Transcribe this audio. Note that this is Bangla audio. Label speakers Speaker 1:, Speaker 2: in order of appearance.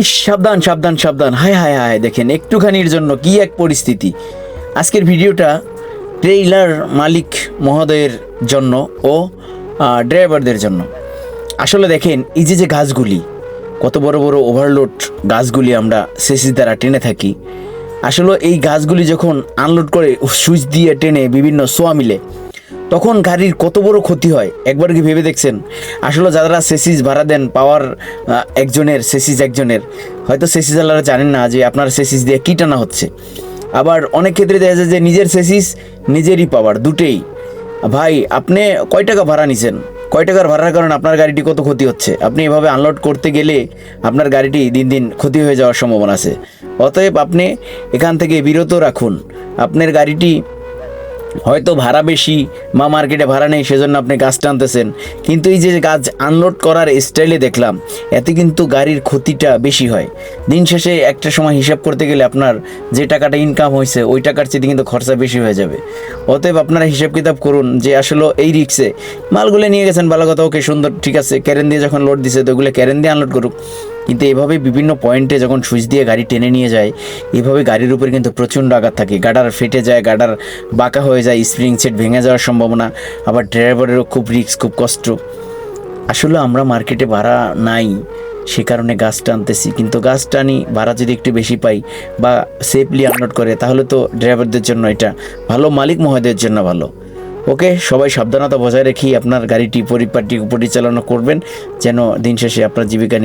Speaker 1: ইস, সাবধান সাবধান সাবধান, হায় হায় হায়, দেখেন একটুখানির জন্য কি এক পরিস্থিতি। আজকের ভিডিওটা ট্রেইলার মালিক মহোদয়ের জন্য ও ড্রাইভারদের জন্য। আসলে দেখেন এই যে যে গাছগুলি, কত বড় বড় ওভারলোড গাছগুলি আমরা সেসিস দ্বারা টেনে থাকি। আসলে এই গাছগুলি যখন আনলোড করে সুইচ দিয়ে টেনে বিভিন্ন সোয়া মিলে, তখন গাড়ির কত বড় ক্ষতি হয় একবার কি ভেবে দেখছেন? আসলে যারা সেসিস ভাড়া দেন, পাওয়ার একজনের, সেসিস একজনের, হয়তো সেসিস আলারা জানেন না যে আপনার সেসিস দিয়ে কী টানা হচ্ছে। আবার অনেক ক্ষেত্রে দেখা যায় যে নিজের সেসিস নিজেরই পাওয়ার, দুটেই। ভাই, আপনি কয় টাকা ভাড়া নিছেন? কয় টাকার ভাড়ার কারণে আপনার গাড়িটি কত ক্ষতি হচ্ছে? আপনি এভাবে আনলোড করতে গেলে আপনার গাড়িটি দিন দিন ক্ষতি হয়ে যাওয়ার সম্ভাবনা আছে। অতএব আপনি এখান থেকে বিরত রাখুন। আপনার গাড়িটি হয়তো ভাড়া বেশি বা মার্কেটে ভাড়া নেই, সেজন্য আপনি গাছ টানতেছেন, কিন্তু এই যে গাছ আনলোড করার স্টাইলে দেখলাম, এতে কিন্তু গাড়ির ক্ষতিটা বেশি হয়। দিন শেষে একটা সময় হিসাব করতে গেলে আপনার যে টাকাটা ইনকাম হয়েছে ওই টাকার চেয়ে কিন্তু খরচা বেশি হয়ে যাবে। অতএব আপনারা হিসাব কিতাব করুন যে আসলে এই রিক্সে মালগুলো নিয়ে গেছেন, ভালো কথা, ওকে, সুন্দর, ঠিক আছে, ক্যারেন দিয়ে যখন লোড দিছে তো ওগুলো ক্যারেন দিয়ে আনলোড করুক। কিন্তু এভাবে বিভিন্ন পয়েন্টে যখন সুইচ দিয়ে গাড়ি টেনে নিয়ে যায়, এভাবে গাড়ির উপর কিন্তু প্রচণ্ড আঘাত থাকে। গাডার ফেটে যায়, গাডার বাঁকা হয়ে যায়, স্প্রিং সেট ভেঙে যাওয়ার সম্ভাবনা। আবার ড্রাইভারেরও খুব রিস্ক, খুব কষ্ট। আসলে আমরা মার্কেটে ভাড়া নাই, সে কারণে গাছ টানতেছি, কিন্তু গাছ টানি ভাড়া যদি একটু বেশি পাই বা সেফলি আনলোড করে, তাহলে তো ড্রাইভারদের জন্য এটা ভালো, মালিক মহোদয়ের জন্য ভালো। ওকে, সবাই সাবধানতা বজায় রেখেই আপনার গাড়িটি পরিপাটি পরিচালনা করবেন, যেন দিন শেষে আপনার জীবিকা